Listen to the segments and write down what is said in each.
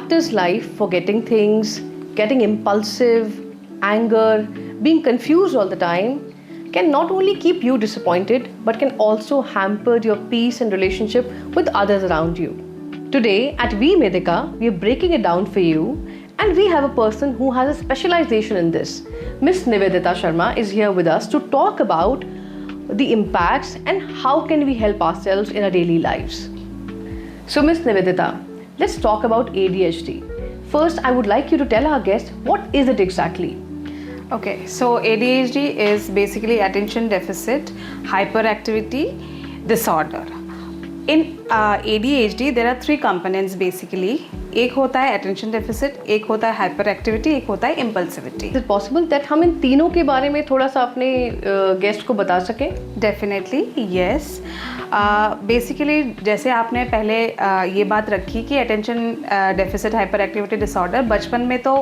doctor's life, forgetting things, getting impulsive, anger, being confused all the time can not only keep you disappointed but can also hamper your peace and relationship with others around you. Today at We Medika, we are breaking it down for you, and we have a person who has a specialization in this. Miss Nivedita Sharma is here with us to talk about the impacts and how can we help ourselves in our daily lives. So Miss Nivedita, let's talk about ADHD. First, I would like you to tell our guest what is it exactly? Okay, so ADHD is basically attention deficit hyperactivity disorder. In ADHD, there are three components basically. एक होता है attention deficit, एक होता है hyperactivity, एक होता है impulsivity. Is it possible that हम इन तीनों के बारे में थोड़ा सा अपने गेस्ट को बता सकें? Definitely, yes. बेसिकली जैसे आपने पहले ये बात रखी कि attention deficit hyper activity disorder, बचपन में तो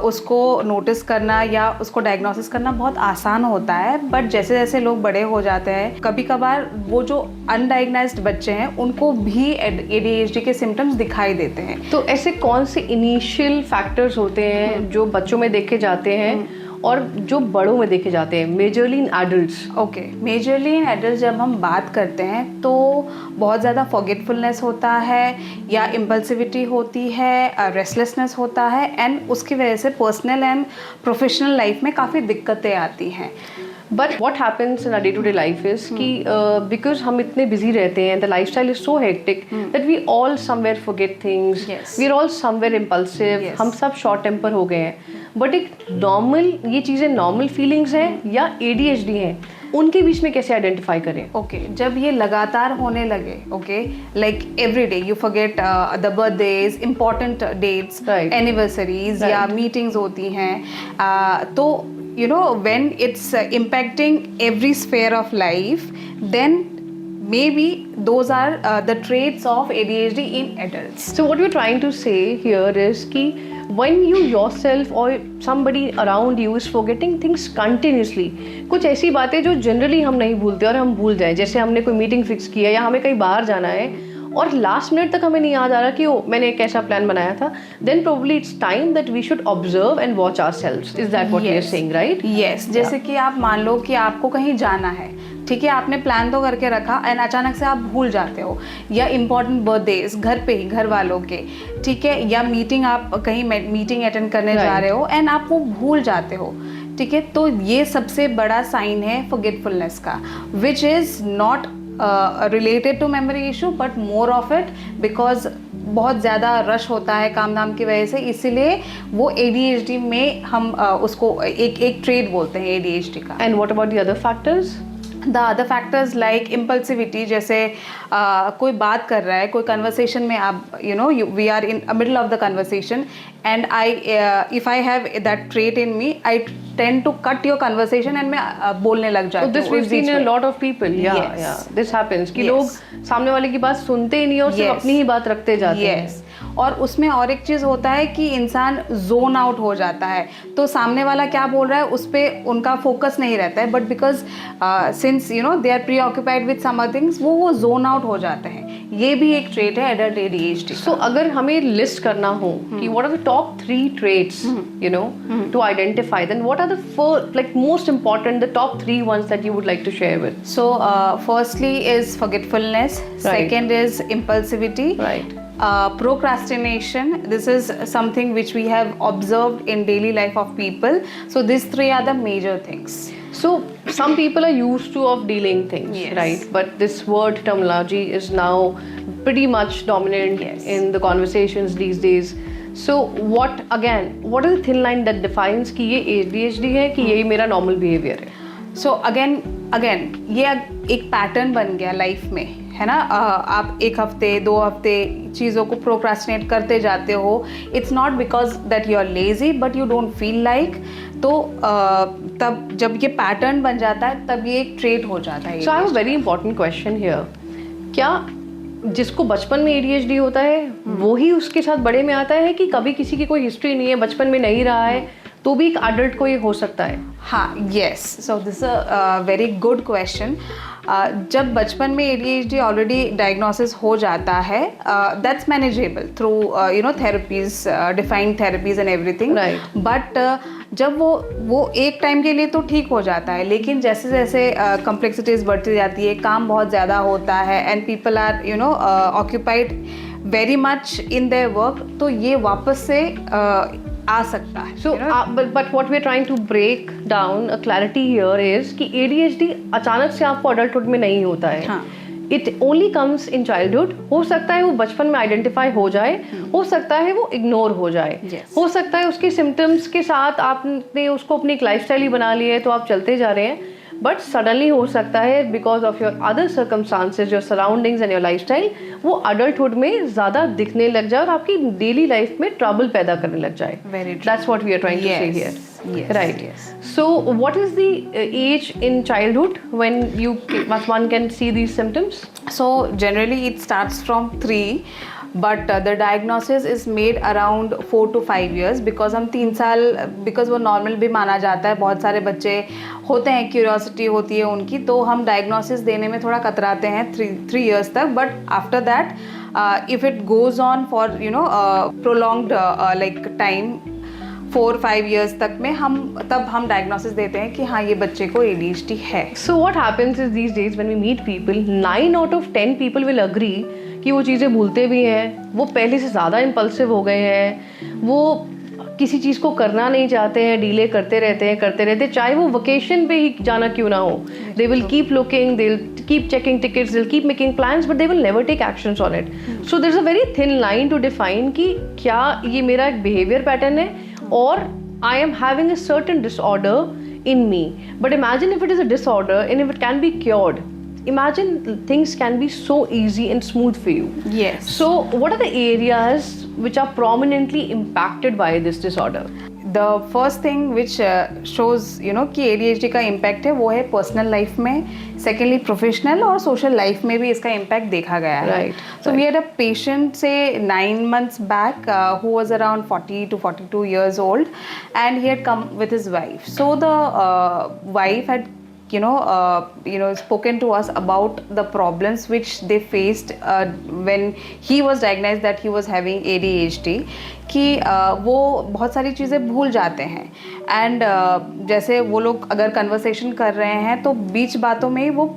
उसको नोटिस करना या उसको डायग्नोसिस करना बहुत आसान होता है, बट जैसे जैसे लोग बड़े हो जाते हैं कभी कभार वो जो अनडायग्नाइज्ड बच्चे हैं उनको भी एडीएचडी के सिम्टम्स दिखाई देते हैं. तो ऐसे कौन से इनिशियल फैक्टर्स होते हैं जो बच्चों में देखे जाते हैं और जो बड़ों में देखे जाते हैं, majorly in adults? Okay, majorly in adults जब हम बात करते हैं तो बहुत ज़्यादा फॉरगेटफुलनेस होता है या इम्पल्सिविटी होती है, रेस्टलेसनेस होता है, एंड उसकी वजह से पर्सनल एंड प्रोफेशनल लाइफ में काफ़ी दिक्कतें आती हैं. But what happens in our day to day life is कि बिकॉज हम इतने बिजी रहते हैं, the life style is so hectic that we all somewhere forget things, we are all somewhere impulsive, हम सब शॉर्ट टेम्पर हो गए हैं. बट एक नॉर्मल, ये चीज़ें नॉर्मल फीलिंग्स हैं या ADHD हैं, उनके बीच में कैसे आइडेंटिफाई करें? ओके, जब ये लगातार होने लगे, okay, like every day you forget the birthdays, important dates, anniversaries या मीटिंग्स होती हैं, तो you know when it's impacting every sphere of life, then maybe those are the traits of ADHD in adults. So what you're trying to say here is कि when you yourself or somebody around you is forgetting things continuously, कुछ ऐसी बातें जो generally हम नहीं भूलते और हम भूल जाएं, जैसे हमने कोई मीटिंग फिक्स किया या हमें कहीं बाहर जाना है और लास्ट मिनट तक हमें नहीं याद आ रहा कि मैंने एक ऐसा प्लान बनाया था, then probably it's time that we should observe and watch ourselves. Is that what you're saying, right? Yes. जैसे कि आप मान लो कि आपको कहीं जाना है, ठीक है, आपने प्लान तो करके रखा एंड अचानक से आप भूल जाते हो, या इम्पॉर्टेंट बर्थडेज घर पे ही घर वालों के, ठीक है, या मीटिंग, आप कहीं मीटिंग अटेंड करने जा रहे हो एंड आप वो भूल जाते हो, ठीक है, तो ये सबसे बड़ा साइन है फॉरगेटफुलनेस का, which is not related to memory issue but more of it because बहुत ज़्यादा रश होता है काम धाम की वजह से, इसीलिए वो ADHD में हम उसको एक ट्रेट बोलते हैं ADHD का. And what about the other factors? The other factors like impulsivity, जैसे कोई बात कर रहा है, कोई कन्वर्सेशन में आप we are in middle of the conversation and if I have that trait in me, I tend to cut your conversation and मैं बोलने लग जाती हूँ. This we seen a lot of people, या दिस हैपेंस कि लोग सामने वाले की बात सुनते ही नहीं और सिर्फ अपनी ही बात रखते जाते हैं. और उसमें और एक चीज़ होता है कि इंसान जोन आउट हो जाता है, तो सामने वाला क्या बोल रहा है उस पर उनका फोकस नहीं रहता है, but because since they are preoccupied with some other things, वो जोन आउट हो जाते हैं. ये भी एक ट्रेट है एडल्ट ADHD. सो अगर हमें लिस्ट करना हो कि what are the top 3 traits to identify, then what are the like most important, the top 3 ones that you would like to share with? So firstly is forgetfulness, second is impulsivity, right, procrastination. This is something which we have observed in daily life of people. So these 3 are the major things. So some people are used to of dealing things, right? But this word terminology is now pretty much dominant in the conversations these days. So what is the thin line that defines कि ये ADHD है कि ये मेरा normal behavior है? So again ये एक pattern बन गया लाइफ में, है ना. आप 1 हफ्ते 2 हफ्ते चीज़ों को प्रोक्रास्टिनेट करते जाते हो. It's not because that you are lazy but you don't feel like. तो तब जब ये पैटर्न बन जाता है तब ये एक ट्रेट हो जाता है. So I have a very important question here. क्या जिसको बचपन में ADHD होता है वो ही उसके साथ बड़े में आता है कि कभी किसी की कोई हिस्ट्री नहीं है, बचपन में नहीं रहा है, तो भी एक अडल्ट को ये हो सकता है? हाँ, yes. So this a very good question. जब बचपन में ADHD ऑलरेडी डायग्नोसिस हो जाता है, that's manageable through therapies, defined therapies and everything, Right. But जब वो एक टाइम के लिए तो ठीक हो जाता है, लेकिन जैसे जैसे कॉम्प्लेक्सिटीज बढ़ती जाती है, काम बहुत ज़्यादा होता है and people are occupied very much in their work, तो ये वापस से आ सकता है. So, but what we're trying to break down a clarity here is कि ADHD अचानक से आपको adulthood में नहीं होता है. हाँ. It only comes in childhood. हो सकता है वो बचपन में आइडेंटिफाई हो जाए, हो सकता है वो इग्नोर हो जाए, Yes. हो सकता है उसके सिम्टम्स के साथ आपने उसको अपनी एक लाइफस्टाइल ही बना ली है तो आप चलते जा रहे हैं. बट सडनली हो सकता है because of your other circumstances, your surroundings and your lifestyle, वो अडल्टहुड में ज़्यादा दिखने लग जाए और आपकी डेली लाइफ में ट्रबल पैदा करने लग जाए. Very true. That's what we are trying to say here. Yes, Right. yes. So, what is the age in childhood when one can see these symptoms? So generally it starts from 3, but the diagnosis is made around 4 to 5 years, because हम 3 साल, because वो normal भी माना जाता है. बहुत सारे बच्चे होते हैं, क्यूरियोसिटी होती है उनकी, तो हम डायग्नोसिस देने में थोड़ा कतराते हैं 3 years तक. But after that if it goes on for prolonged like time 4-5 years तक में तब हम डायग्नोसिस देते हैं कि हाँ ये बच्चे को ADHD है. So what happens is these days when we meet people, 9 out of 10 people will agree कि वो चीज़ें भूलते भी हैं, वो पहले से ज़्यादा इम्पल्सिव हो गए हैं, वो किसी चीज़ को करना नहीं चाहते हैं, डीले करते रहते, चाहे वो वकेशन पे ही जाना क्यों ना हो. They will keep looking, they'll keep checking tickets, they'll keep making plans, but they will never take actions on it. So there's a very thin line to define कि क्या ये मेरा एक behavior pattern है or I am having a certain disorder in me. But imagine if it is a disorder and if it can be cured. Imagine things can be so easy and smooth for you. Yes. So what are the areas which are prominently impacted by this disorder? The first thing which shows कि ADHD का impact है वो है personal life में, secondly professional और social life में भी इसका इम्पैक्ट देखा गया है. Right, So we had a patient say 9 months back who was around 40 to 42 years old, and he had come with his wife. So the wife had spoken to us about the problems which they faced when he was diagnosed that he was having ADHD, कि वो बहुत सारी चीज़ें भूल जाते हैं. And जैसे वो लोग अगर कन्वर्सेशन कर रहे हैं तो बीच बातों में ही वो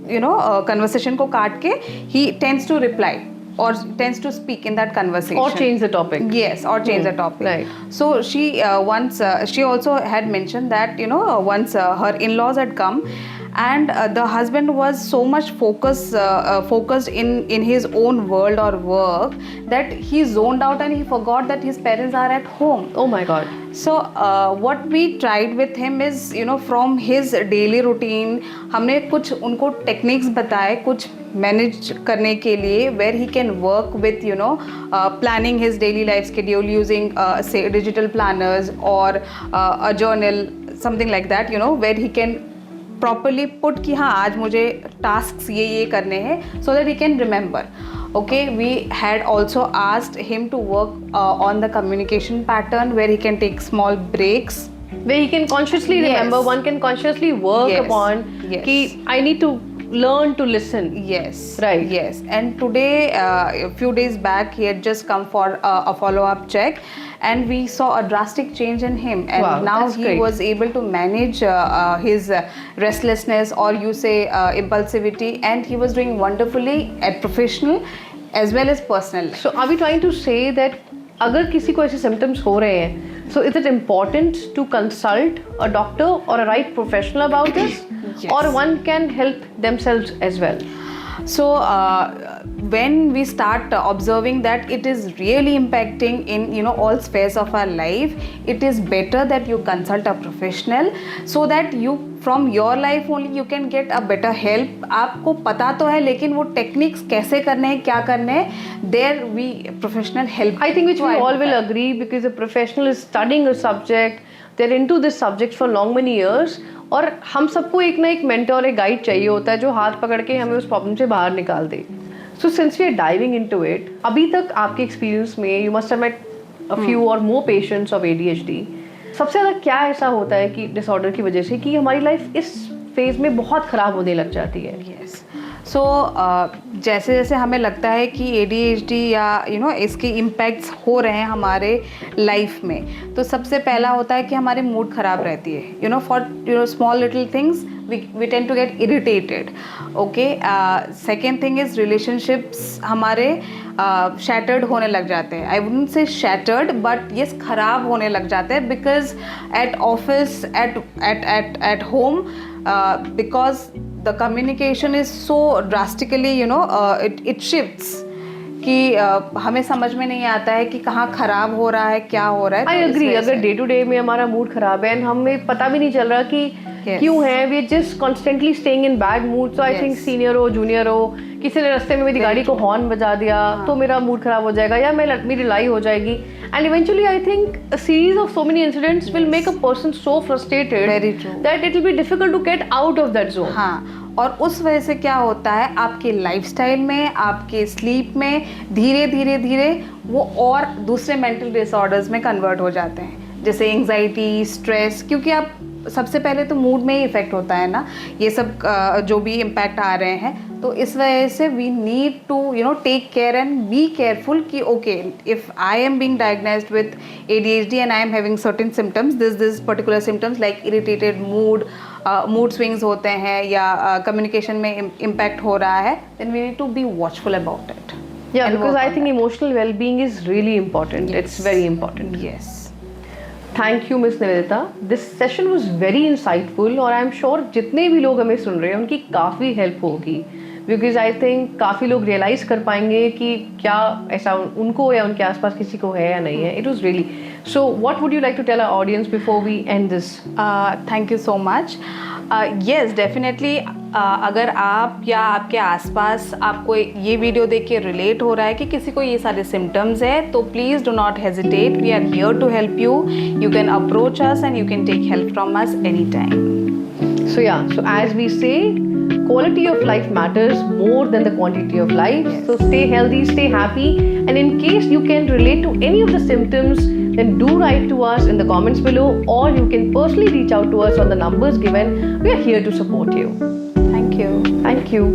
कन्वर्सेशन को काट के he tends to reply or tends to speak in that conversation Or change the topic. Yes, or change the topic. Right. So she once she also had mentioned that once her in-laws had come, and the husband was so much focused in his own world or work that he zoned out and he forgot that his parents are at home. Oh my God. So what we tried with him is from his daily routine हमने कुछ उनको techniques बताए कुछ manage करने के लिए, where he can work with planning his daily life schedule using say digital planners or a journal, something like that, where he can properly put कि हाँ आज मुझे tasks ये करने हैं, so that he can remember. Okay, we had also asked him to work on the communication pattern where he can take small breaks. Where he can consciously remember, Yes. one can consciously work Yes. upon Yes. कि I need to learn to listen. Yes. Right. Yes. And today, a few days back, he had just come for a follow-up check, and we saw a drastic change in him. And Wow, now that's he great. was able to manage his restlessness, or you say impulsivity, and he was doing wonderfully at professional as well as personal life. So are we trying to say that अगर किसी को ऐसे symptoms हो रहे हैं, so is it important to consult a doctor or a right professional about this? Yes. Or one can help themselves as well? So when we start observing that it is really impacting in all spheres of our life, it is better that you consult a professional so that you from your life only you can get a better help. आपको पता तो है लेकिन वो techniques कैसे करने हैं क्या करने हैं, there we professional help. I think which to we all will identify. agree because a professional is studying a subject, they're into this subject for long many years, और हम सबको एक ना एक मेंटर एक गाइड चाहिए होता है जो हाथ पकड़ के हमें उस प्रॉब्लम से बाहर निकाल दे. So since we are diving into it, अभी तक आपके एक्सपीरियंस में you must have met a few or more patients of ADHD. सबसे ज़्यादा क्या ऐसा होता है कि डिसऑर्डर की वजह से कि हमारी लाइफ इस फेज में बहुत ख़राब होने लग जाती है। यस सो जैसे जैसे हमें लगता है कि ADHD या इसके इम्पैक्ट्स हो रहे हैं हमारे लाइफ में, तो सबसे पहला होता है कि हमारी मूड ख़राब रहती है, for small little things we tend to get irritated. Okay, second thing is relationships हमारे shattered होने लग जाते हैं. I wouldn't say shattered, but yes, खराब होने लग जाते हैं because at office, at home, because the communication is so drastically, it shifts. कि हमें समझ में नहीं आता है कि कहाँ ख़राब हो रहा है, क्या हो रहा है। आई एग्री, अगर डे टू डे में हमारा मूड ख़राब है एंड हमें पता भी नहीं चल रहा कि क्यों है, we just constantly staying in bad mood. So I think senior हो, जूनियर हो, किसी ने रास्ते में मेरी गाड़ी को हॉर्न बजा दिया तो मेरा मूड ख़राब हो जाएगा या मेरी लड़ाई हो जाएगी। And eventually I think a series of so many incidents will make a person so frustrated that it will be difficult to get out of that zone. हाँ, और उस वजह से क्या होता है, आपके लाइफस्टाइल में, आपके स्लीप में धीरे धीरे वो और दूसरे मेंटल डिसऑर्डर्स में कन्वर्ट हो जाते हैं, जैसे एंग्जाइटी, स्ट्रेस, क्योंकि आप सबसे पहले तो मूड में ही इफेक्ट होता है ना, ये सब जो भी इम्पैक्ट आ रहे हैं। तो इस वजह से we need to take care and be careful कि okay, if I am being diagnosed with ADHD and I am having certain symptoms, this particular symptoms like irritated mood swings होते हैं या कम्युनिकेशन में इम्पैक्ट हो रहा है, then we need to be watchful about it. Yeah, because I think emotional well-being is really important. Yes. It's very important. Yes. Thank you, Miss Nivedita. This session was very insightful और I'm sure जितने भी लोग हमें सुन रहे हैं उनकी काफ़ी help होगी, because I think काफ़ी लोग रियलाइज़ कर पाएंगे कि क्या ऐसा उनको या उनके आसपास किसी को है या नहीं है। It was really. So what would you like to tell our audience before we end this? Thank you so much. Yes, definitely. अगर आप या आपके आसपास आपको ये वीडियो देख के रिलेट हो रहा है कि किसी को ये सारे सिम्टम्स है, तो please do not hesitate, we are here to help you. You can approach us and you can take help from us any time. So yeah, so as we say, quality of life matters more than the quantity of life. Yes. So stay healthy, stay happy, and in case you can relate to any of the symptoms, then do write to us in the comments below, or you can personally reach out to us on the numbers given. We are here to support you. Thank you. Thank you.